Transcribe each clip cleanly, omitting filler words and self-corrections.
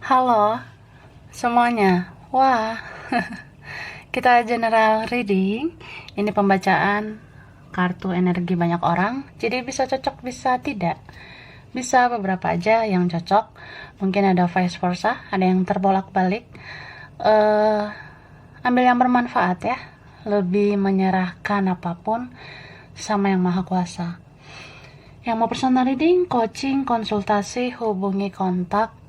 Halo semuanya. Wah, kita general reading. Ini pembacaan kartu energi banyak orang. Jadi bisa cocok, bisa tidak. Bisa beberapa aja yang cocok. Mungkin ada vice versa, ada yang terbolak-balik. Ambil yang bermanfaat ya. Lebih menyerahkan apapun sama yang maha kuasa. Yang mau personal reading, coaching, konsultasi, hubungi kontak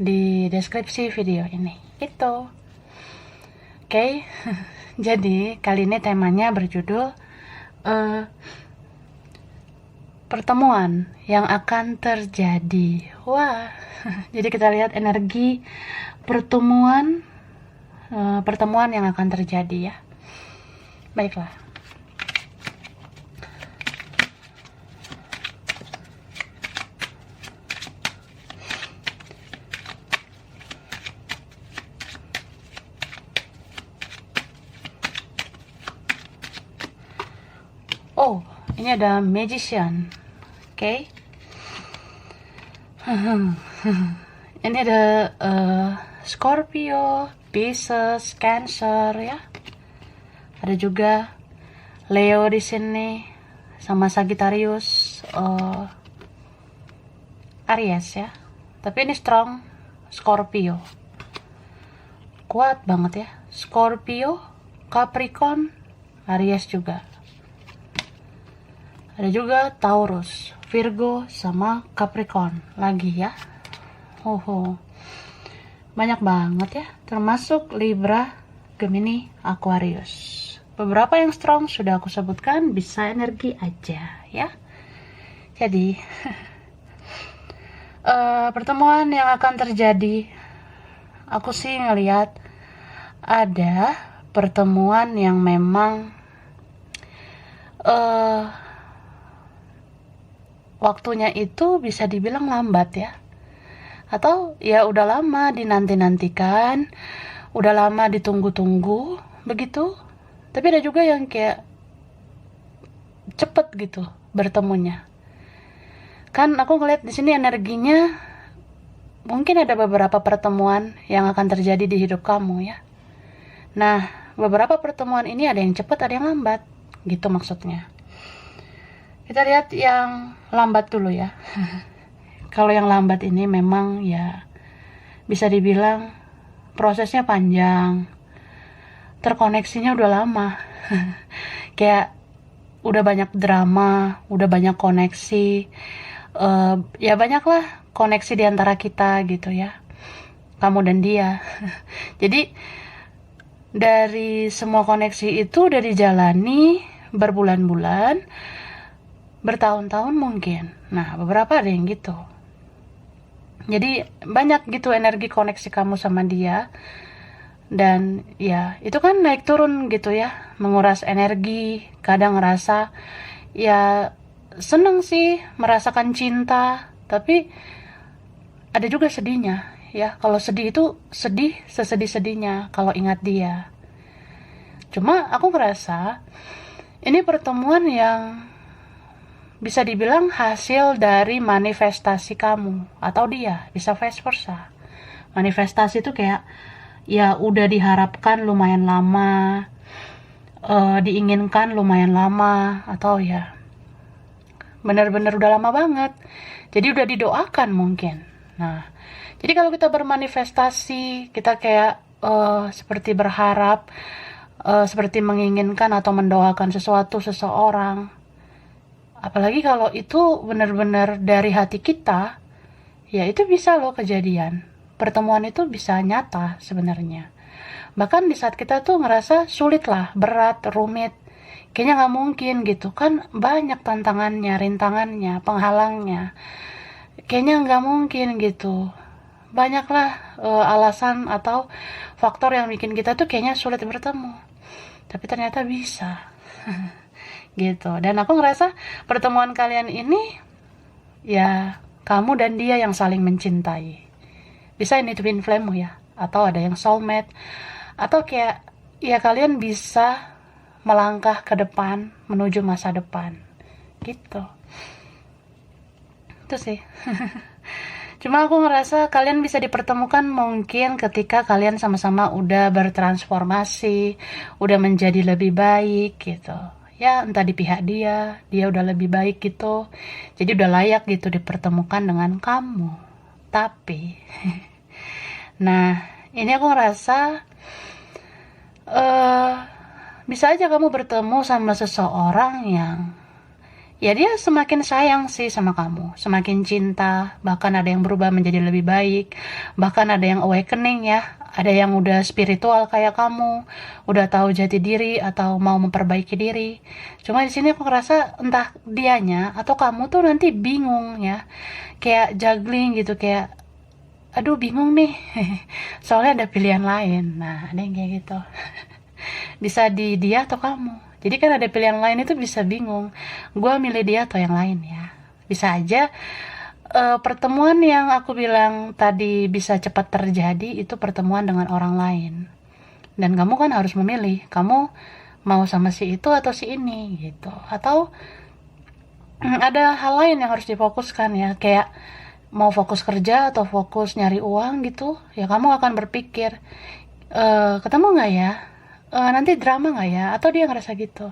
di deskripsi video ini. Itu. Oke. Jadi, kali ini temanya berjudul pertemuan yang akan terjadi. Wah. Jadi kita lihat energi pertemuan yang akan terjadi ya. Baiklah. Oh, ini ada magician. Oke. Ini ada Scorpio, Pisces, Cancer ya. Ada juga Leo di sini sama Sagittarius, Aries ya. Tapi ini strong Scorpio. Kuat banget ya. Scorpio, Capricorn, Aries juga. Ada juga Taurus, Virgo, sama Capricorn lagi ya. Banyak banget ya, termasuk Libra, Gemini, Aquarius. Beberapa yang strong sudah aku sebutkan, bisa energi aja ya. Jadi pertemuan yang akan terjadi, aku sih ngelihat ada pertemuan yang memang waktunya itu bisa dibilang lambat ya, atau ya udah lama dinanti-nantikan, udah lama ditunggu-tunggu begitu. Tapi ada juga yang kayak cepet gitu bertemunya. Kan aku ngeliat di sini energinya, mungkin ada beberapa pertemuan yang akan terjadi di hidup kamu ya. Nah, beberapa pertemuan ini ada yang cepet, ada yang lambat gitu maksudnya. Kita lihat yang lambat dulu ya. Kalau yang lambat ini memang ya bisa dibilang prosesnya panjang, terkoneksinya udah lama. Kayak udah banyak drama, udah banyak koneksi, ya banyak lah koneksi di antara kita gitu ya, kamu dan dia. Jadi dari semua koneksi itu udah dijalani berbulan-bulan, bertahun-tahun mungkin. Nah, beberapa ada yang gitu. Jadi banyak gitu energi koneksi kamu sama dia. Dan ya itu kan naik turun gitu ya, menguras energi. Kadang ngerasa ya seneng sih merasakan cinta, tapi ada juga sedihnya ya. Kalau sedih itu sedih sesedih-sedihnya kalau ingat dia. Cuma aku ngerasa ini pertemuan yang bisa dibilang hasil dari manifestasi kamu atau dia, bisa vice versa. Manifestasi itu kayak ya udah diharapkan lumayan lama, diinginkan lumayan lama, atau ya benar-benar udah lama banget. Jadi udah didoakan mungkin. Nah, jadi kalau kita bermanifestasi, kita kayak seperti berharap, seperti menginginkan atau mendoakan sesuatu seseorang. Apalagi kalau itu benar-benar dari hati kita, ya itu bisa loh kejadian. Pertemuan itu bisa nyata sebenarnya. Bahkan di saat kita tuh ngerasa sulit lah, berat, rumit, kayaknya nggak mungkin gitu kan, banyak tantangannya, rintangannya, penghalangnya, kayaknya nggak mungkin gitu. Banyaklah alasan atau faktor yang bikin kita tuh kayaknya sulit bertemu, tapi ternyata bisa. Gitu. Dan aku ngerasa pertemuan kalian ini ya kamu dan dia yang saling mencintai. Bisa ini twin flame ya, atau ada yang soulmate, atau kayak ya kalian bisa melangkah ke depan menuju masa depan gitu. Itu sih. Cuma aku ngerasa kalian bisa dipertemukan mungkin ketika kalian sama-sama udah bertransformasi, udah menjadi lebih baik gitu. Ya, entah di pihak dia udah lebih baik gitu. Jadi udah layak gitu dipertemukan dengan kamu. Tapi, nah, ini aku ngerasa eh bisa aja kamu bertemu sama seseorang yang ya dia semakin sayang sih sama kamu, semakin cinta, bahkan ada yang berubah menjadi lebih baik, bahkan ada yang awakening ya, ada yang udah spiritual kayak kamu, udah tahu jati diri atau mau memperbaiki diri. Cuma di sini aku ngerasa entah dianya atau kamu tuh nanti bingung ya, kayak juggling gitu, kayak aduh bingung nih, soalnya ada pilihan lain. Nah, ada yang kayak gitu. Bisa di dia atau kamu. Jadi kan ada pilihan lain itu bisa bingung. Gue milih dia atau yang lain ya. Bisa aja pertemuan yang aku bilang tadi bisa cepat terjadi itu pertemuan dengan orang lain. Dan kamu kan harus memilih. Kamu mau sama si itu atau si ini gitu. Atau ada hal lain yang harus difokuskan ya. Kayak mau fokus kerja atau fokus nyari uang gitu. Ya kamu akan berpikir, ketemu nggak ya? Nanti drama nggak ya? Atau dia ngerasa gitu?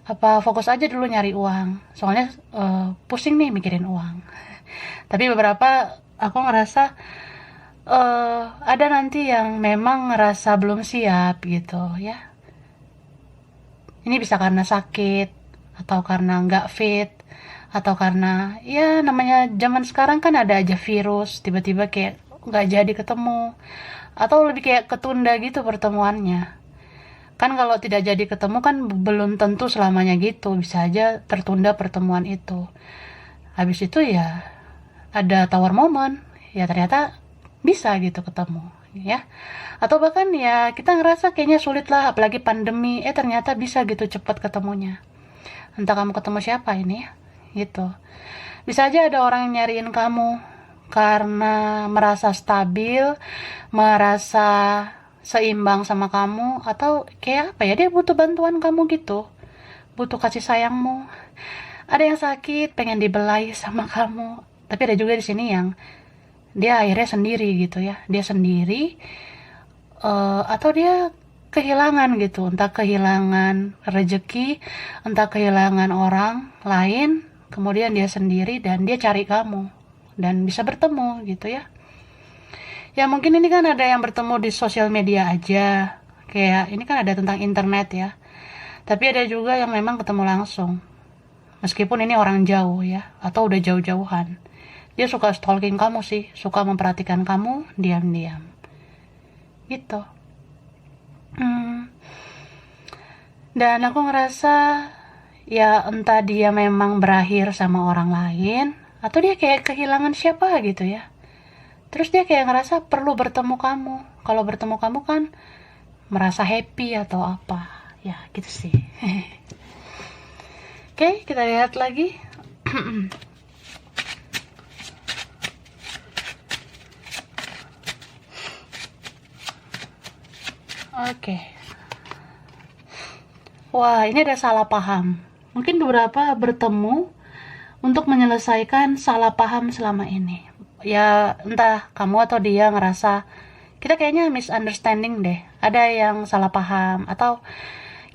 Apa fokus aja dulu nyari uang? Soalnya pusing nih mikirin uang. Tapi beberapa aku ngerasa ada nanti yang memang ngerasa belum siap gitu ya. Ini bisa karena sakit atau karena nggak fit atau karena ya namanya zaman sekarang kan ada aja virus tiba-tiba kayak nggak jadi ketemu atau lebih kayak ketunda gitu pertemuannya. Kan kalau tidak jadi ketemu kan belum tentu selamanya gitu, bisa aja tertunda pertemuan itu. Habis itu ya ada tawar momen, ya ternyata bisa gitu ketemu, ya. Atau bahkan ya kita ngerasa kayaknya sulit lah, apalagi pandemi, ternyata bisa gitu cepat ketemunya. Entah kamu ketemu siapa ini ya, gitu. Bisa aja ada orang yang nyariin kamu karena merasa stabil, merasa seimbang sama kamu, atau kayak apa ya, dia butuh bantuan kamu gitu, butuh kasih sayangmu. Ada yang sakit pengen dibelai sama kamu, tapi ada juga di sini yang dia akhirnya sendiri gitu ya, dia sendiri, atau dia kehilangan gitu, entah kehilangan rezeki, entah kehilangan orang lain, kemudian dia sendiri dan dia cari kamu dan bisa bertemu gitu ya. Ya mungkin ini kan ada yang bertemu di sosial media aja, kayak ini kan ada tentang internet ya, tapi ada juga yang memang ketemu langsung, meskipun ini orang jauh ya, atau udah jauh-jauhan. Dia suka stalking kamu sih, suka memperhatikan kamu diam-diam gitu. Dan aku ngerasa ya entah dia memang berakhir sama orang lain, atau dia kayak kehilangan siapa gitu ya. Terus dia kayak ngerasa perlu bertemu kamu. Kalau bertemu kamu kan merasa happy atau apa. Ya gitu sih. Oke, kita lihat lagi. Oke. Wah, ini ada salah paham. Mungkin beberapa bertemu untuk menyelesaikan salah paham selama ini. Ya, entah kamu atau dia ngerasa kita kayaknya misunderstanding deh. Ada yang salah paham atau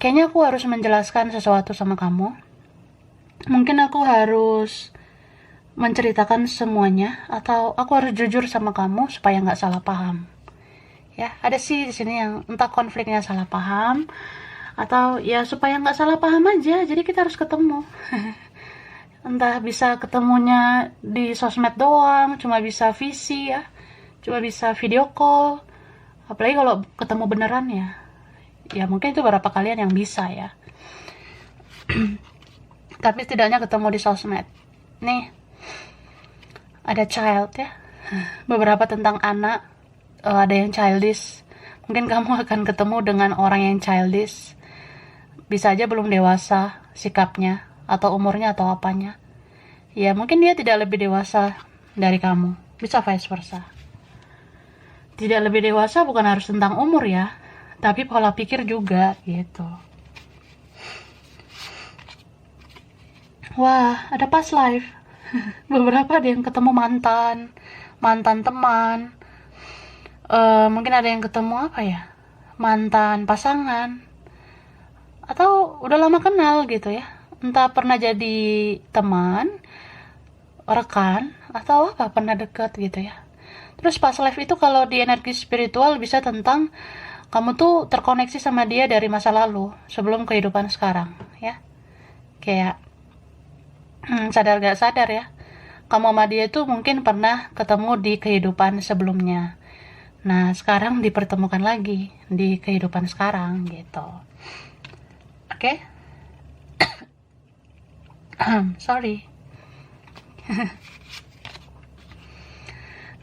kayaknya aku harus menjelaskan sesuatu sama kamu. Mungkin aku harus menceritakan semuanya atau aku harus jujur sama kamu supaya nggak salah paham. Ya, ada sih di sini yang entah konfliknya salah paham atau ya supaya nggak salah paham aja. Jadi kita harus ketemu. Entah bisa ketemunya di sosmed doang, cuma bisa VC ya, cuma bisa video call. Apalagi kalau ketemu beneran ya. Ya mungkin itu beberapa kalian yang bisa ya. Tapi setidaknya ketemu di sosmed. Nih, ada child ya. Beberapa tentang anak, ada yang childish. Mungkin kamu akan ketemu dengan orang yang childish. Bisa aja belum dewasa sikapnya, atau umurnya atau apanya. Ya mungkin dia tidak lebih dewasa dari kamu. Bisa vice versa. Tidak lebih dewasa bukan harus tentang umur ya, tapi pola pikir juga gitu. Wah, ada past life. Beberapa ada yang ketemu mantan, mantan teman, mungkin ada yang ketemu apa ya, mantan pasangan, atau udah lama kenal gitu ya, entah pernah jadi teman, rekan, atau apa, pernah deket gitu ya. Terus past life itu kalau di energi spiritual bisa tentang kamu tuh terkoneksi sama dia dari masa lalu sebelum kehidupan sekarang ya. Kayak sadar gak sadar ya, kamu sama dia tuh mungkin pernah ketemu di kehidupan sebelumnya. Nah, sekarang dipertemukan lagi di kehidupan sekarang gitu. Oke? Sorry.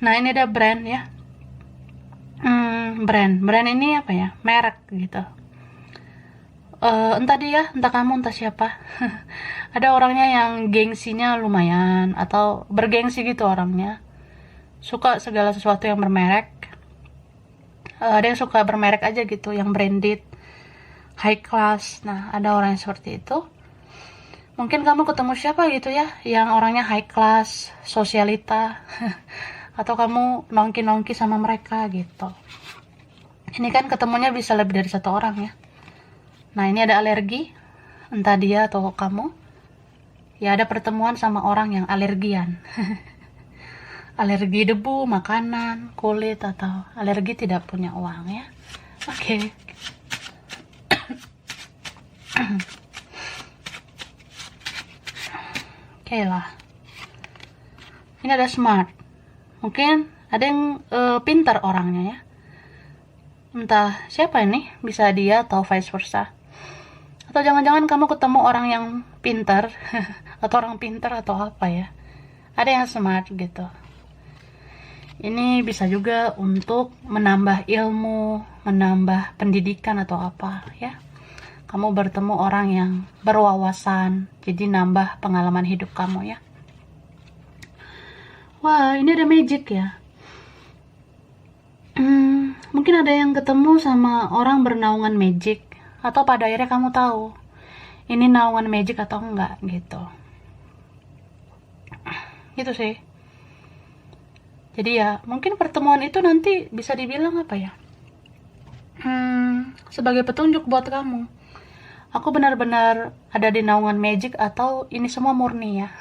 Nah, ini ada brand ya. Brand ini apa ya? Merek gitu. Entah dia, entah kamu, entah siapa. Ada orangnya yang gengsinya lumayan atau bergengsi gitu orangnya. Suka segala sesuatu yang bermerek. Ada yang suka bermerek aja gitu, yang branded, high class. Nah, ada orang yang seperti itu. Mungkin kamu ketemu siapa gitu ya, yang orangnya high class, sosialita, atau kamu nongki-nongki sama mereka gitu. Ini kan ketemunya bisa lebih dari satu orang ya. Nah, ini ada alergi, entah dia atau kamu. Ya, ada pertemuan sama orang yang alergian. Alergi debu, makanan, kulit, atau alergi tidak punya uang ya. Oke. Oke lah. Ini ada smart. Mungkin ada yang pintar orangnya ya. Entah siapa ini, bisa dia atau vice versa. Atau jangan-jangan kamu ketemu orang yang pintar atau orang pintar atau apa ya. Ada yang smart gitu. Ini bisa juga untuk menambah ilmu, menambah pendidikan atau apa ya. Kamu bertemu orang yang berwawasan, jadi nambah pengalaman hidup kamu ya. Wah, ini ada magic ya. Mungkin ada yang ketemu sama orang bernaungan magic, atau pada akhirnya kamu tahu ini naungan magic atau enggak gitu. Gitu sih. Jadi ya, mungkin pertemuan itu nanti bisa dibilang apa ya? Sebagai petunjuk buat kamu. Aku benar-benar ada di naungan magic atau ini semua murni ya.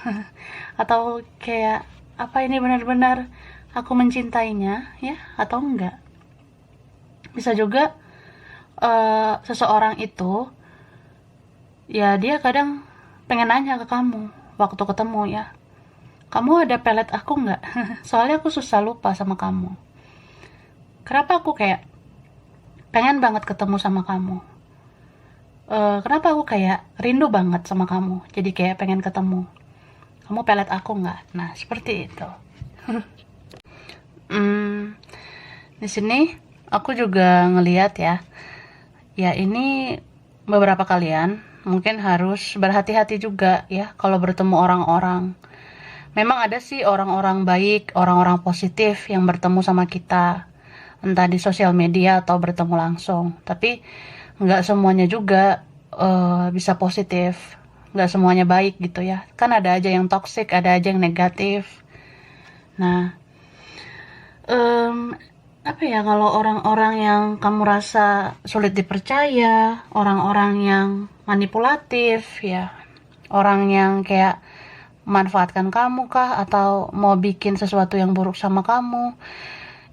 Atau kayak apa ini benar-benar aku mencintainya ya atau enggak. Bisa juga seseorang itu ya dia kadang pengen nanya ke kamu waktu ketemu ya, kamu ada pelet aku nggak? Soalnya aku susah lupa sama kamu. Kenapa aku kayak pengen banget ketemu sama kamu? Kenapa aku kayak rindu banget sama kamu? Jadi kayak pengen ketemu. Kamu pelet aku nggak? Nah, seperti itu. Di sini aku juga ngelihat ya. Ya ini beberapa kalian mungkin harus berhati-hati juga ya kalau bertemu orang-orang. Memang ada sih orang-orang baik, orang-orang positif yang bertemu sama kita, entah di sosial media atau bertemu langsung. Tapi nggak semuanya juga bisa positif, nggak semuanya baik gitu ya. Kan ada aja yang toksik, ada aja yang negatif. Nah, apa ya, kalau orang-orang yang kamu rasa sulit dipercaya, orang-orang yang manipulatif ya, orang yang kayak manfaatkan kamu kah atau mau bikin sesuatu yang buruk sama kamu,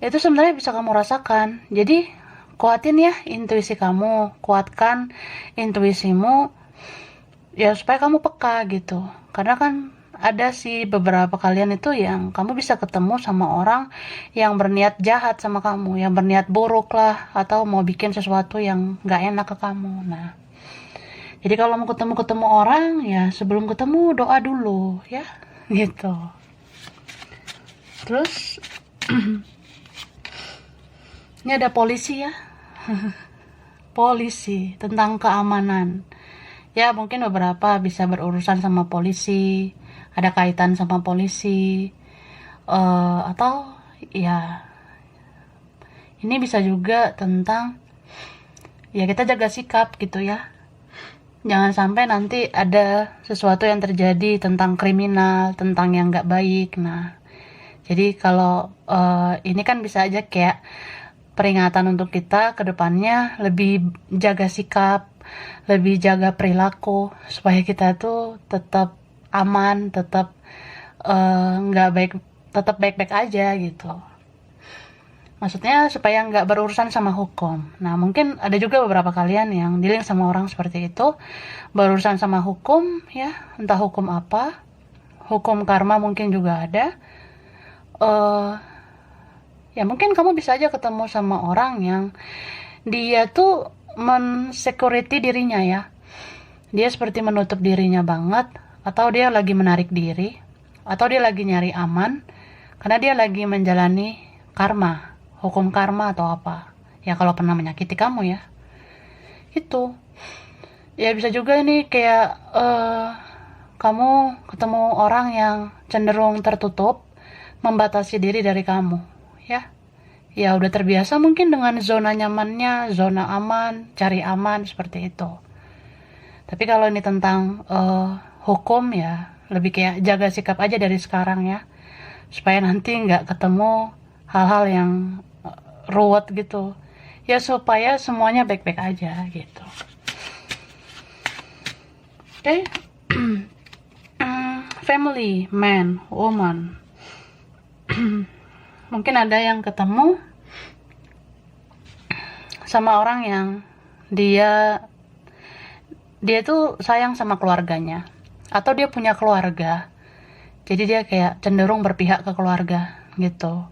itu sebenarnya bisa kamu rasakan. Jadi kuatin ya intuisi kamu, kuatkan intuisimu ya supaya kamu peka gitu. Karena kan ada sih beberapa kalian itu yang kamu bisa ketemu sama orang yang berniat jahat sama kamu, yang berniat buruk lah, atau mau bikin sesuatu yang gak enak ke kamu. Nah, jadi kalau mau ketemu orang ya sebelum ketemu doa dulu ya gitu. Terus ini ada polisi ya. Polisi tentang keamanan ya, mungkin beberapa bisa berurusan sama polisi, ada kaitan sama polisi, atau ya ini bisa juga tentang ya kita jaga sikap gitu ya, jangan sampai nanti ada sesuatu yang terjadi tentang kriminal, tentang yang gak baik. Nah, Jadi kalau ini kan bisa aja kayak peringatan untuk kita ke depannya lebih jaga sikap, lebih jaga perilaku supaya kita tuh tetap aman, tetap nggak baik, tetap baik-baik aja gitu. Maksudnya supaya nggak berurusan sama hukum. Nah, mungkin ada juga beberapa kalian yang dealing sama orang seperti itu, berurusan sama hukum ya, entah hukum apa, hukum karma mungkin juga ada. eh Ya mungkin kamu bisa aja ketemu sama orang yang dia tuh men-security dirinya ya. Dia seperti menutup dirinya banget, atau dia lagi menarik diri, atau dia lagi nyari aman, karena dia lagi menjalani karma, hukum karma atau apa. Ya kalau pernah menyakiti kamu ya. Itu. Ya bisa juga ini kayak kamu ketemu orang yang cenderung tertutup, membatasi diri dari kamu, ya. Ya udah terbiasa mungkin dengan zona nyamannya, zona aman, cari aman seperti itu. Tapi kalau ini tentang hukum ya, lebih kayak jaga sikap aja dari sekarang ya, supaya nanti nggak ketemu hal-hal yang ruwet gitu. Ya supaya semuanya baik-baik aja gitu. Oke. Family, man, woman. Mungkin ada yang ketemu sama orang yang dia tuh sayang sama keluarganya, atau dia punya keluarga, jadi dia kayak cenderung berpihak ke keluarga gitu.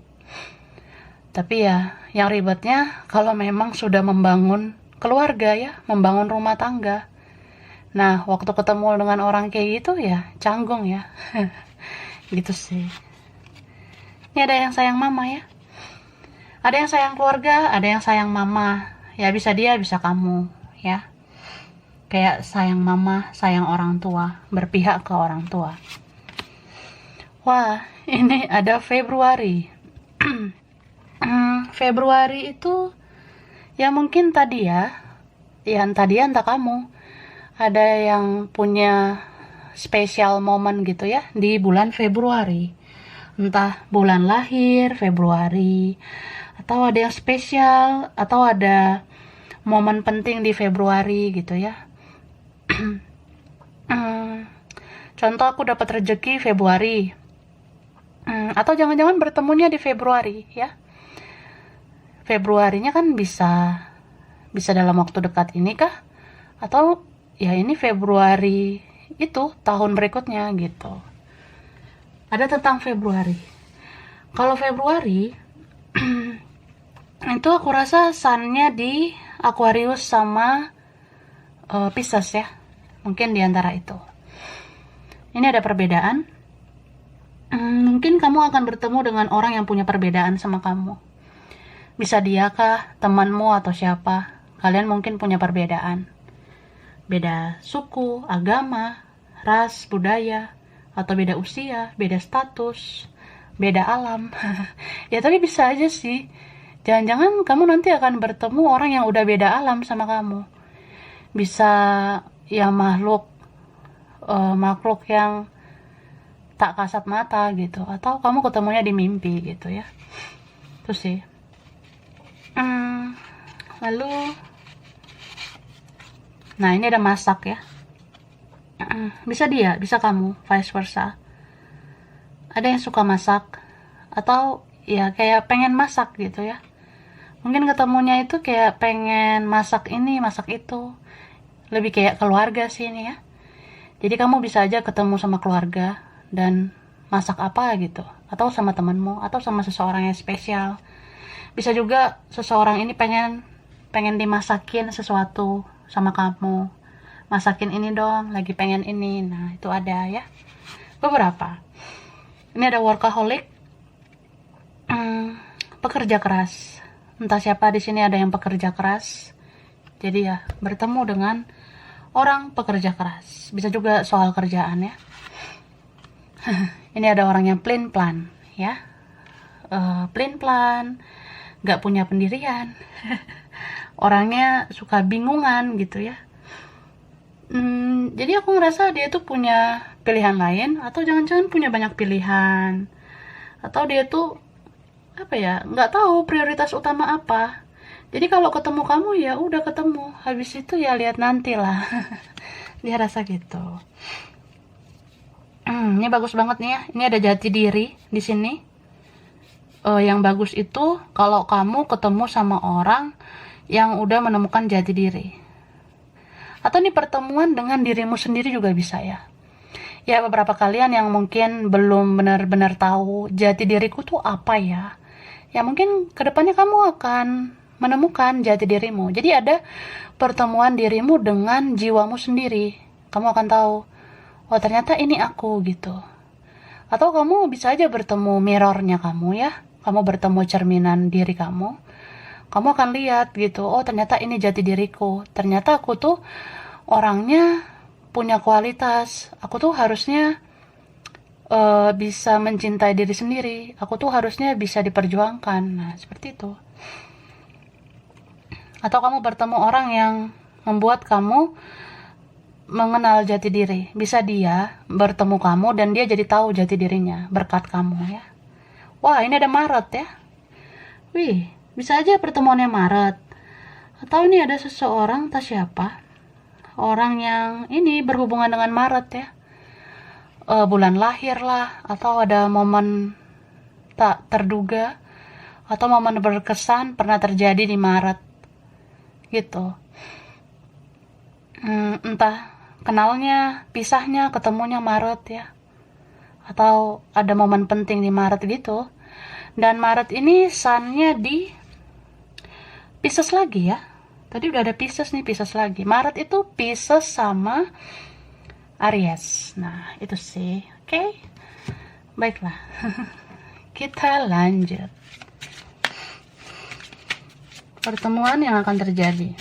Tapi ya yang ribetnya kalau memang sudah membangun keluarga ya, membangun rumah tangga, nah waktu ketemu dengan orang kayak gitu ya canggung ya. Gitu sih. Ini ada yang sayang mama ya, ada yang sayang keluarga, ada yang sayang mama. Ya bisa dia, bisa kamu ya. Kayak sayang mama, sayang orang tua, berpihak ke orang tua. Wah, ini ada Februari. Februari itu ya mungkin tadi ya, entah dia entah kamu, ada yang punya spesial momen gitu ya di bulan Februari. Entah bulan lahir Februari, atau ada yang spesial, atau ada momen penting di Februari gitu ya. Contoh aku dapat rezeki Februari, atau jangan-jangan bertemunya di Februari ya. Februarinya kan bisa dalam waktu dekat ini kah, atau ya ini Februari itu tahun berikutnya gitu. Ada tentang Februari. Kalau Februari itu aku rasa sunnya di Aquarius sama Pisces ya. Mungkin di antara itu. Ini ada perbedaan. Mungkin kamu akan bertemu dengan orang yang punya perbedaan sama kamu. Bisa dia kah, temanmu atau siapa. Kalian mungkin punya perbedaan. Beda suku, agama, ras, budaya, atau beda usia, beda status, beda alam. Ya tapi bisa aja sih. Jangan-jangan kamu nanti akan bertemu orang yang udah beda alam sama kamu. Bisa ya makhluk yang tak kasat mata gitu, atau kamu ketemunya di mimpi gitu ya. Itu sih. Lalu nah ini ada masak ya. Bisa dia, bisa kamu, vice versa. Ada yang suka masak, atau ya kayak pengen masak gitu ya. Mungkin ketemunya itu kayak pengen masak ini, masak itu. Lebih kayak keluarga sih ini ya. Jadi kamu bisa aja ketemu sama keluarga dan masak apa gitu, atau sama temanmu, atau sama seseorang yang spesial. Bisa juga seseorang ini pengen dimasakin sesuatu sama kamu. Masakin ini dong, lagi pengen ini. Nah, itu ada ya. Beberapa. Ini ada workaholic. Pekerja keras. Entah siapa di sini ada yang pekerja keras. Jadi ya, bertemu dengan orang pekerja keras. Bisa juga soal kerjaan ya. Ini ada orang yang plain plan ya. Plain plan, gak punya pendirian. Orangnya suka bingungan gitu ya. Jadi aku ngerasa dia tuh punya pilihan lain, atau jangan-jangan punya banyak pilihan, atau dia tuh apa ya, nggak tahu prioritas utama apa. Jadi kalau ketemu kamu ya udah ketemu, habis itu ya lihat nanti lah. Dia rasa gitu. Ini bagus banget nih ya. Ini ada jati diri di sini. Yang bagus itu kalau kamu ketemu sama orang yang udah menemukan jati diri. Atau nih pertemuan dengan dirimu sendiri juga bisa ya. Ya beberapa kalian yang mungkin belum benar-benar tahu jati diriku tuh apa ya. Ya mungkin kedepannya kamu akan menemukan jati dirimu. Jadi ada pertemuan dirimu dengan jiwamu sendiri. Kamu akan tahu, oh ternyata ini aku gitu. Atau kamu bisa aja bertemu mirrornya kamu ya. Kamu bertemu cerminan diri kamu. Kamu akan lihat gitu, oh ternyata ini jati diriku. Ternyata aku tuh orangnya punya kualitas. Aku tuh harusnya bisa mencintai diri sendiri. Aku tuh harusnya bisa diperjuangkan. Nah, seperti itu. Atau kamu bertemu orang yang membuat kamu mengenal jati diri. Bisa dia bertemu kamu dan dia jadi tahu jati dirinya berkat kamu ya. Wah, ini ada Maret ya. Wih, bisa aja pertemuannya Maret. Atau ini ada seseorang, entah siapa, orang yang ini berhubungan dengan Maret ya. Bulan lahir lah, atau ada momen tak terduga, atau momen berkesan pernah terjadi di Maret gitu. Entah kenalnya, pisahnya, ketemunya Maret ya, atau ada momen penting di Maret gitu. Dan Maret ini sunnya di Pisces lagi ya. Tadi udah ada Pisces nih, Pisces lagi. Maret itu Pisces sama Aries. Nah, itu sih. Oke. Baiklah. Kita lanjut. Pertemuan yang akan terjadi.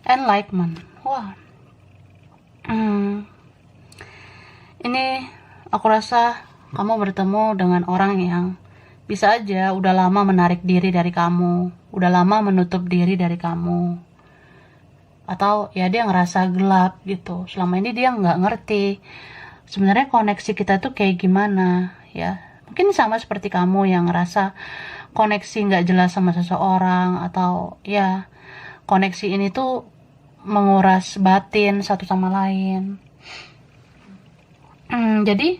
Enlightenment. Wah. Ini aku rasa kamu bertemu dengan orang yang bisa aja udah lama menarik diri dari kamu, udah lama menutup diri dari kamu, atau ya dia ngerasa gelap gitu. Selama ini dia nggak ngerti sebenarnya koneksi kita tuh kayak gimana ya. Mungkin sama seperti kamu yang ngerasa koneksi nggak jelas sama seseorang, atau ya koneksi ini tuh menguras batin satu sama lain. Jadi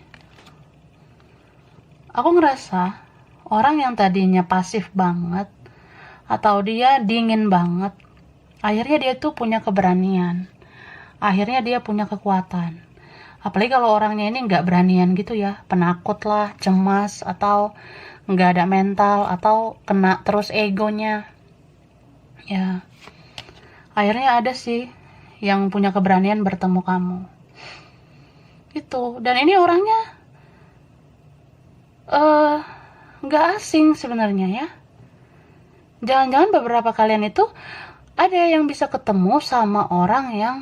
aku ngerasa orang yang tadinya pasif banget atau dia dingin banget, akhirnya dia tuh punya keberanian, akhirnya dia punya kekuatan. Apalagi kalau orangnya ini nggak beranian gitu ya, penakut lah, cemas, atau nggak ada mental, atau kena terus egonya ya. Akhirnya ada sih yang punya keberanian bertemu kamu gitu. Dan ini orangnya nggak asing sebenarnya ya. Jangan-jangan beberapa kalian itu ada yang bisa ketemu sama orang yang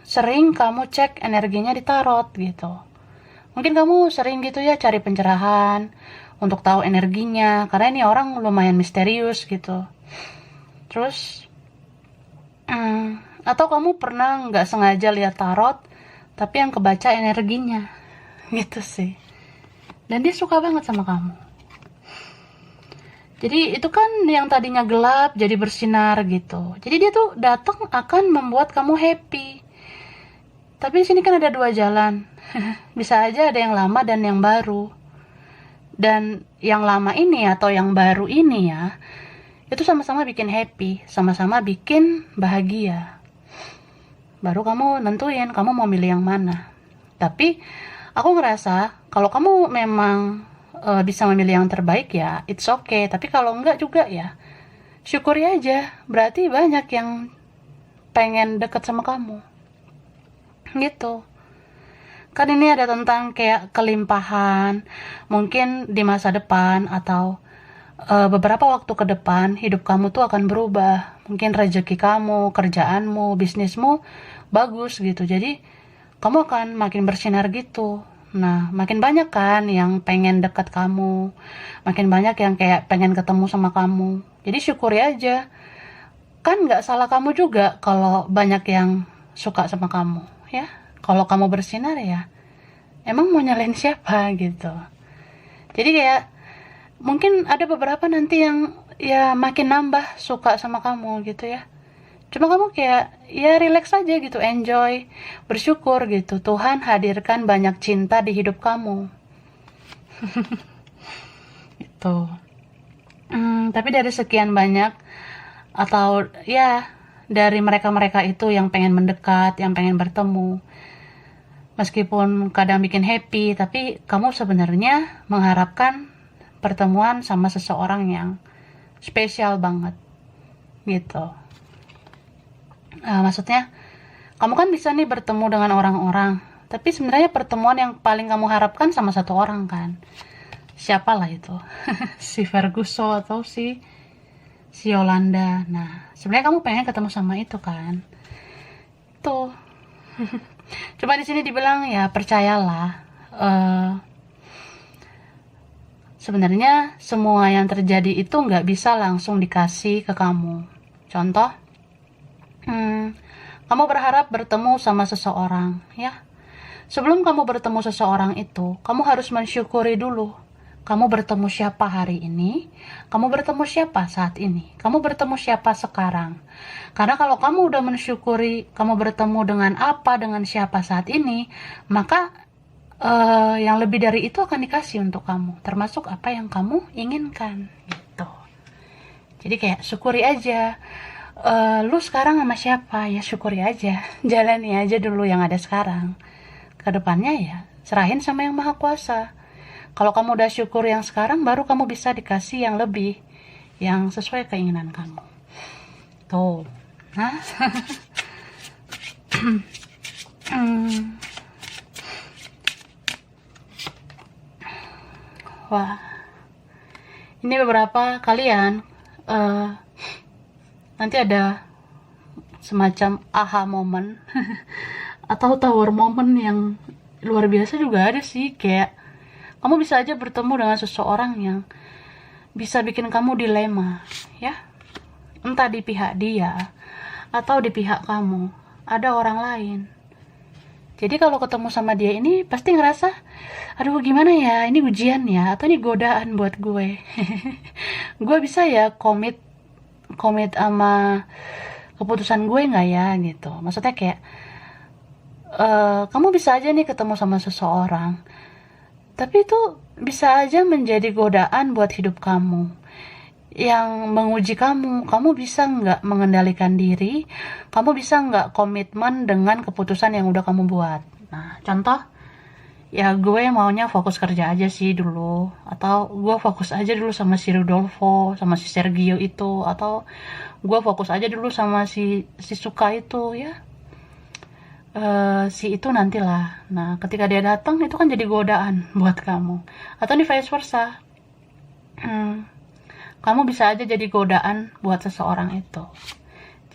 sering kamu cek energinya di tarot gitu. Mungkin kamu sering gitu ya cari pencerahan untuk tahu energinya, karena ini orang lumayan misterius gitu. Terus atau kamu pernah nggak sengaja lihat tarot tapi yang kebaca energinya gitu sih. Dan dia suka banget sama kamu. Jadi itu kan yang tadinya gelap jadi bersinar gitu. Jadi dia tuh datang akan membuat kamu happy. Tapi di sini kan ada dua jalan. Bisa aja ada yang lama dan yang baru. Dan yang lama ini atau yang baru ini ya, itu sama-sama bikin happy, sama-sama bikin bahagia. Baru kamu nentuin kamu mau milih yang mana. Tapi aku ngerasa kalau kamu memang bisa memilih yang terbaik ya it's okay. Tapi kalau enggak juga ya syukuri aja, berarti banyak yang pengen deket sama kamu gitu. Kan ini ada tentang kayak kelimpahan mungkin di masa depan, atau beberapa waktu ke depan hidup kamu tuh akan berubah. Mungkin rezeki kamu, kerjaanmu, bisnismu bagus gitu. Jadi kamu akan makin bersinar gitu. Nah, makin banyak kan yang pengen dekat kamu, makin banyak yang kayak pengen ketemu sama kamu. Jadi syukuri aja. Kan nggak salah kamu juga kalau banyak yang suka sama kamu, ya. Kalau kamu bersinar ya, emang mau nyalain siapa gitu. Jadi kayak mungkin ada beberapa nanti yang ya makin nambah suka sama kamu gitu ya. Cuma kamu kayak ya relax aja gitu, enjoy, bersyukur gitu. Tuhan hadirkan banyak cinta di hidup kamu. Itu. Tapi dari sekian banyak atau ya dari mereka-mereka itu yang pengen mendekat, yang pengen bertemu, meskipun kadang bikin happy, tapi kamu sebenarnya mengharapkan pertemuan sama seseorang yang spesial banget gitu. Maksudnya kamu kan bisa nih bertemu dengan orang-orang, tapi sebenarnya pertemuan yang paling kamu harapkan sama satu orang kan. Siapalah itu? Si Ferguson atau si Yolanda. Nah, sebenarnya kamu pengen ketemu sama itu kan. Tuh. Coba di sini dibilang ya percayalah. Sebenarnya semua yang terjadi itu nggak bisa langsung dikasih ke kamu. Contoh, kamu berharap bertemu sama seseorang, ya. Sebelum kamu bertemu seseorang itu, kamu harus mensyukuri dulu. Kamu bertemu siapa hari ini, kamu bertemu siapa saat ini, kamu bertemu siapa sekarang. Karena kalau kamu udah mensyukuri kamu bertemu dengan apa, dengan siapa saat ini, maka yang lebih dari itu akan dikasih untuk kamu, termasuk apa yang kamu inginkan gitu. Jadi kayak syukuri aja. Lu sekarang sama siapa, ya syukuri aja, jalani aja dulu yang ada sekarang. Kedepannya ya serahin sama yang maha kuasa. Kalau kamu udah syukur yang sekarang, baru kamu bisa dikasih yang lebih, yang sesuai keinginan kamu. Tuh. Nah. Wah. Ini beberapa kalian nanti ada semacam aha moment atau tower moment yang luar biasa juga ada sih. Kayak kamu bisa aja bertemu dengan seseorang yang bisa bikin kamu dilema, ya. Entah di pihak dia atau di pihak kamu ada orang lain. Jadi kalau ketemu sama dia ini pasti ngerasa, aduh gimana ya, ini ujian ya, atau ini godaan buat gue. Gue bisa ya komit sama keputusan gue nggak ya gitu. Maksudnya kayak kamu bisa aja nih ketemu sama seseorang, tapi itu bisa aja menjadi godaan buat hidup kamu, yang menguji kamu. Kamu bisa nggak mengendalikan diri, kamu bisa nggak komitmen dengan keputusan yang udah kamu buat. Nah, contoh, ya gue maunya fokus kerja aja sih dulu, atau gue fokus aja dulu sama si Rudolfo, sama si Sergio itu, atau gue fokus aja dulu sama si Suka itu, ya. Si itu nantilah. Nah, ketika dia datang itu kan jadi godaan buat kamu. Atau nih vice versa. Kamu bisa aja jadi godaan buat seseorang itu.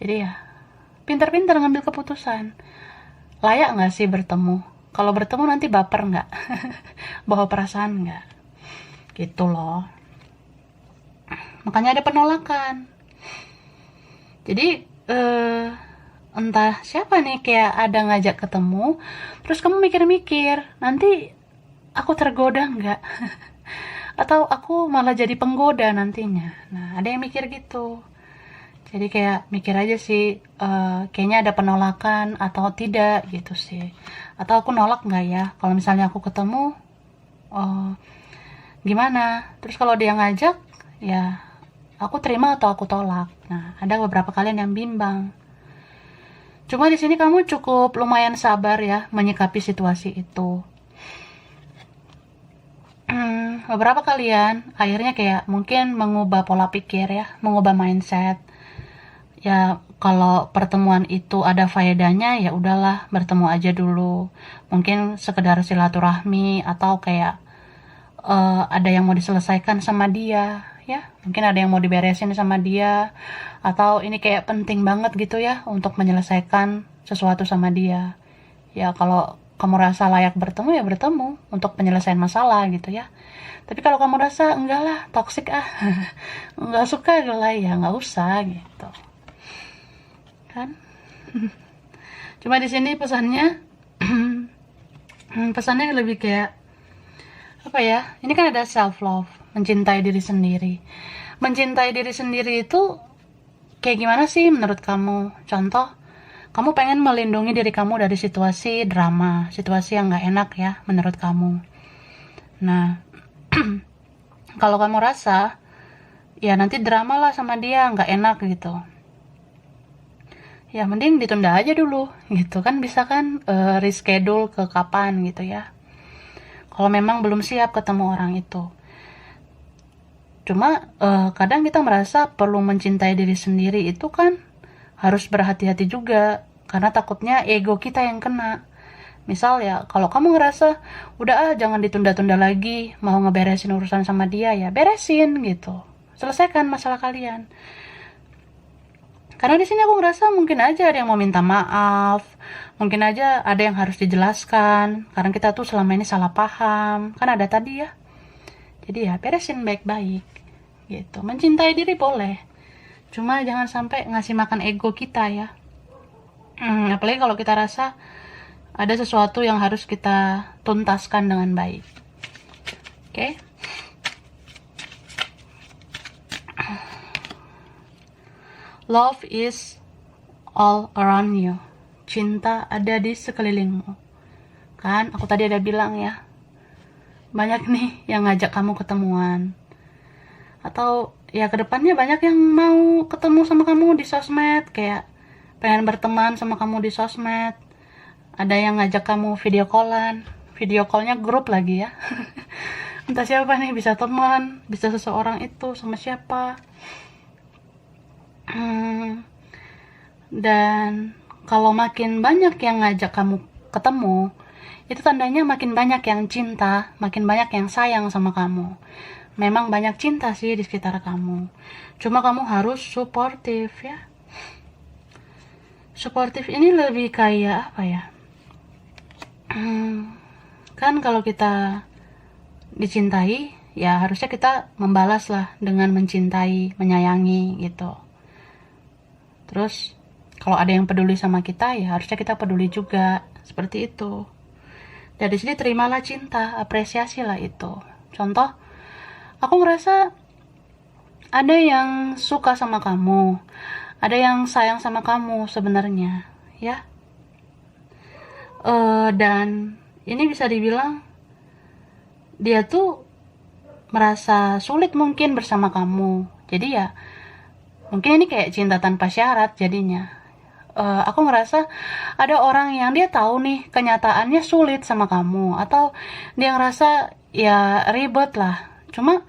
Jadi ya, pintar-pintar ngambil keputusan. Layak nggak sih bertemu? Kalau bertemu nanti baper nggak? Bawa perasaan nggak? Gitu loh. Makanya ada penolakan. Jadi, entah siapa nih kayak ada ngajak ketemu, terus kamu mikir-mikir, nanti aku tergoda nggak? Atau aku malah jadi penggoda nantinya. Nah, ada yang mikir gitu. Jadi kayak mikir aja sih, kayaknya ada penolakan atau tidak gitu sih. Atau aku nolak nggak ya? Kalau misalnya aku ketemu, gimana? Terus kalau dia ngajak, ya aku terima atau aku tolak. Nah, ada beberapa kalian yang bimbang. Cuma di sini kamu cukup lumayan sabar ya menyikapi situasi itu. Beberapa kalian akhirnya kayak mungkin mengubah pola pikir ya, mengubah mindset. Ya kalau pertemuan itu ada faedahnya ya udahlah, bertemu aja dulu. Mungkin sekedar silaturahmi atau kayak ada yang mau diselesaikan sama dia. Ya, mungkin ada yang mau diberesin sama dia, atau ini kayak penting banget gitu ya untuk menyelesaikan sesuatu sama dia. Ya kalau kamu rasa layak bertemu ya bertemu untuk penyelesaian masalah gitu ya. Tapi kalau kamu rasa enggak lah, toksik enggak suka lah, ya enggak usah gitu. Kan? Cuma di sini pesannya pesannya lebih kayak apa ya? Ini kan ada self love, mencintai diri sendiri. Mencintai diri sendiri itu kayak gimana sih menurut kamu? Contoh, kamu pengen melindungi diri kamu dari situasi drama, situasi yang nggak enak ya menurut kamu. Nah, kalau kamu rasa ya nanti drama lah sama dia nggak enak gitu, ya mending ditunda aja dulu gitu kan, bisa kan reschedule ke kapan gitu ya, kalau memang belum siap ketemu orang itu. Cuma kadang kita merasa perlu mencintai diri sendiri itu kan harus berhati-hati juga, karena takutnya ego kita yang kena. Misal ya, kalau kamu ngerasa udah jangan ditunda-tunda lagi, mau ngeberesin urusan sama dia ya beresin gitu, selesaikan masalah kalian. Karena di sini aku ngerasa mungkin aja ada yang mau minta maaf, mungkin aja ada yang harus dijelaskan, karena kita tuh selama ini salah paham, kan ada tadi ya. Jadi ya beresin baik-baik gitu. Mencintai diri boleh, cuma jangan sampai ngasih makan ego kita ya. Apalagi kalau kita rasa ada sesuatu yang harus kita tuntaskan dengan baik. Oke? Love is all around you. Cinta ada di sekelilingmu. Kan aku tadi ada bilang ya, banyak nih yang ngajak kamu ketemuan. Atau ya kedepannya banyak yang mau ketemu sama kamu di sosmed, kayak pengen berteman sama kamu di sosmed. Ada yang ngajak kamu video callan, video callnya grup lagi ya. Entah siapa nih, bisa teman, bisa seseorang itu sama siapa. Dan kalau makin banyak yang ngajak kamu ketemu, itu tandanya makin banyak yang cinta, makin banyak yang sayang sama kamu. Memang banyak cinta sih di sekitar kamu, cuma kamu harus suportif ya. Suportif ini lebih kayak apa ya? Kan kalau kita dicintai, ya harusnya kita membalas lah dengan mencintai, menyayangi gitu. Terus kalau ada yang peduli sama kita, ya harusnya kita peduli juga, seperti itu. Dari sini terimalah cinta, apresiasilah itu. Contoh, aku ngerasa ada yang suka sama kamu, ada yang sayang sama kamu sebenarnya, ya. Dan ini bisa dibilang dia tuh merasa sulit mungkin bersama kamu. Jadi ya mungkin ini kayak cinta tanpa syarat jadinya. Aku ngerasa ada orang yang dia tahu nih kenyataannya sulit sama kamu, atau dia ngerasa ya ribet lah, cuma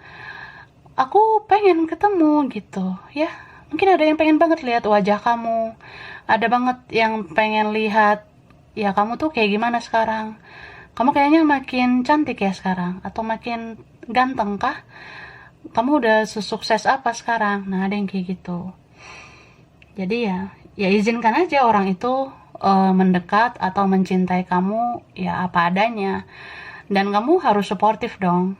aku pengen ketemu gitu ya. Mungkin ada yang pengen banget lihat wajah kamu, ada banget yang pengen lihat ya kamu tuh kayak gimana sekarang, kamu kayaknya makin cantik ya sekarang, atau makin ganteng kah, kamu udah sesukses apa sekarang. Nah ada yang kayak gitu. Jadi ya izinkan aja orang itu mendekat atau mencintai kamu ya apa adanya, dan kamu harus suportif dong.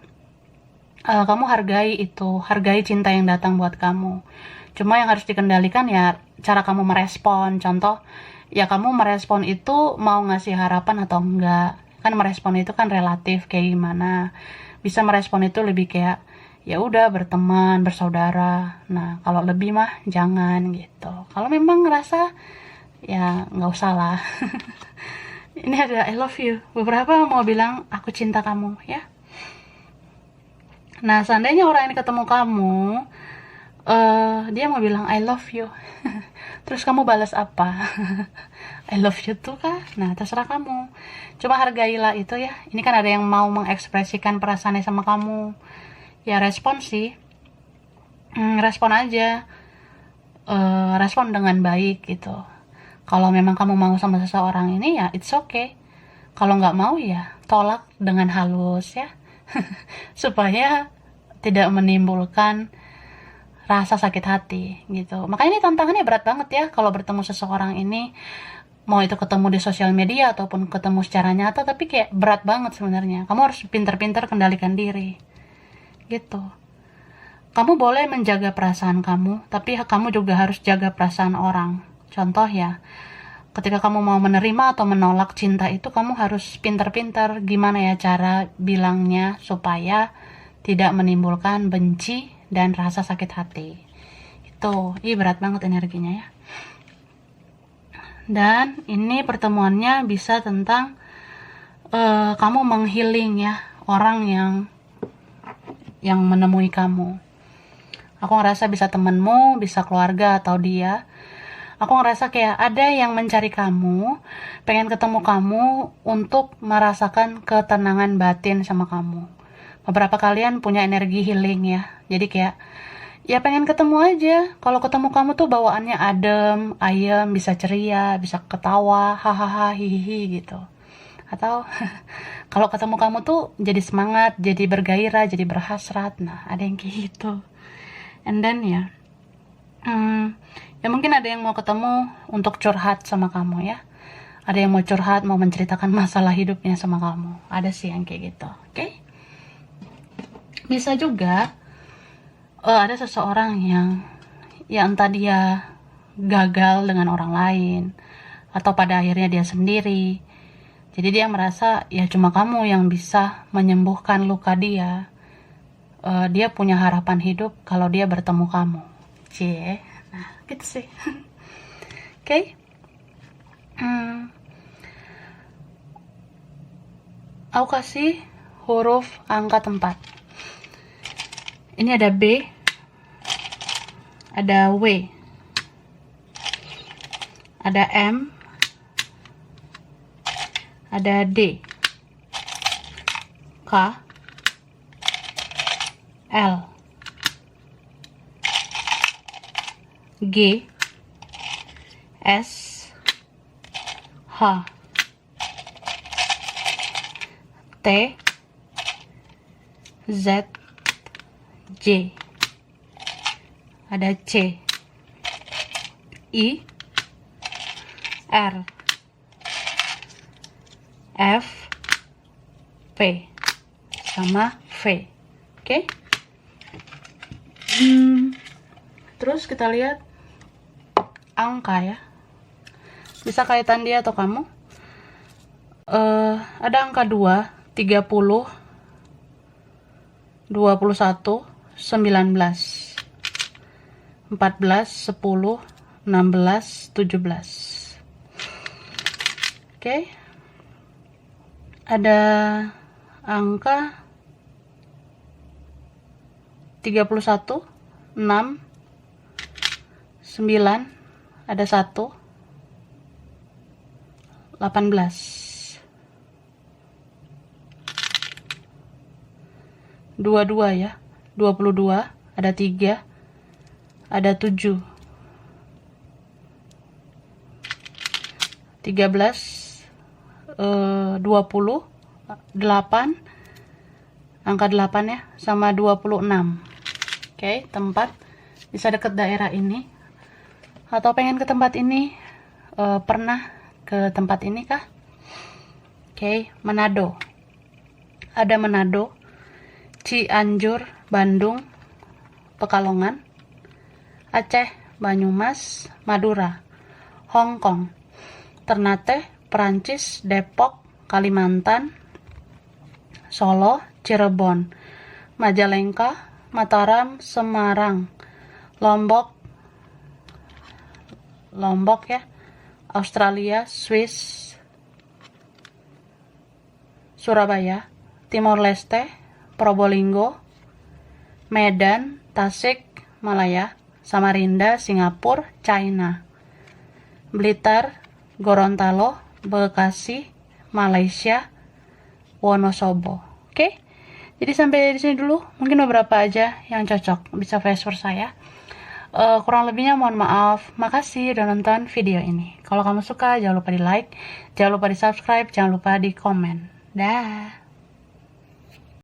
Kamu hargai itu, hargai cinta yang datang buat kamu. Cuma yang harus dikendalikan ya cara kamu merespon. Contoh, ya kamu merespon itu mau ngasih harapan atau enggak. Kan merespon itu kan relatif kayak gimana. Bisa merespon itu lebih kayak ya udah berteman, bersaudara. Nah, kalau lebih mah jangan gitu. Kalau memang ngerasa ya nggak usah lah. Ini ada I love you. Beberapa mau bilang aku cinta kamu ya. Nah, seandainya orang ini ketemu kamu, dia mau bilang I love you. Terus kamu balas apa? I love you tuh kah? Nah, terserah kamu. Cuma hargailah itu ya. Ini kan ada yang mau mengekspresikan perasaannya sama kamu. Ya respon sih. Respon aja. Respon dengan baik gitu. Kalau memang kamu mau sama seseorang ini ya it's okay. Kalau nggak mau ya tolak dengan halus ya. Supaya tidak menimbulkan rasa sakit hati gitu. Makanya ini tantangannya berat banget ya kalau bertemu seseorang ini, mau itu ketemu di sosial media ataupun ketemu secara nyata, tapi kayak berat banget sebenarnya. Kamu harus pintar-pintar kendalikan diri gitu. Kamu boleh menjaga perasaan kamu, tapi kamu juga harus jaga perasaan orang. Contoh ya, ketika kamu mau menerima atau menolak cinta itu, kamu harus pintar-pintar gimana ya cara bilangnya supaya tidak menimbulkan benci dan rasa sakit hati. Itu, berat banget energinya ya. Dan ini pertemuannya bisa tentang kamu menghealing ya orang yang menemui kamu. Aku ngerasa bisa temenmu, bisa keluarga atau dia. Aku ngerasa kayak ada yang mencari kamu, pengen ketemu kamu untuk merasakan ketenangan batin sama kamu. Beberapa kalian punya energi healing ya. Jadi kayak ya pengen ketemu aja. Kalau ketemu kamu tuh bawaannya adem, ayem, bisa ceria, bisa ketawa, hahaha, hihihi gitu. Atau kalau ketemu kamu tuh jadi semangat, jadi bergairah, jadi berhasrat. Nah, ada yang kayak gitu. And then ya, ya mungkin ada yang mau ketemu untuk curhat sama kamu ya. Ada yang mau curhat, mau menceritakan masalah hidupnya sama kamu. Ada sih yang kayak gitu, oke? Bisa juga ada seseorang yang entah dia gagal dengan orang lain, atau pada akhirnya dia sendiri. Jadi dia merasa ya cuma kamu yang bisa menyembuhkan luka dia. Dia punya harapan hidup kalau dia bertemu kamu. Cie. Nah, gitu sih. Oke. Aku kasih huruf angka tempat. Ini ada B, ada W, ada M, ada D, K, L, G, S, H, T, Z, J, ada C, I, R, F, P, sama V. Oke? Terus kita lihat angka ya. Bisa kaitan dia atau kamu. Ada angka 2, 30, 21, 19, 14, 10, 16, 17. Oke. Ada angka 31, 6, 9, ada 1, 18. 22 ya, 22, ada 3, ada 7, 13, 20, 8, angka 8 ya, sama 26. Oke, tempat bisa deket daerah ini, atau pengen ke tempat ini, pernah ke tempat ini kah? Oke, Manado. Ada Manado, Cianjur, Bandung, Pekalongan, Aceh, Banyumas, Madura, Hong Kong, Ternate, Perancis, Depok, Kalimantan, Solo, Cirebon, Majalengka, Mataram, Semarang, Lombok ya, Australia, Swiss, Surabaya, Timor Leste, Probolinggo, Medan, Tasik, Malaya, Samarinda, Singapura, China, Blitar, Gorontalo, Bekasi, Malaysia, Wonosobo. Oke? Jadi sampai di sini dulu. Mungkin beberapa aja yang cocok bisa password saya. Kurang lebihnya mohon maaf. Makasih udah nonton video ini. Kalau kamu suka jangan lupa di like, jangan lupa di subscribe, jangan lupa di komen. Dah.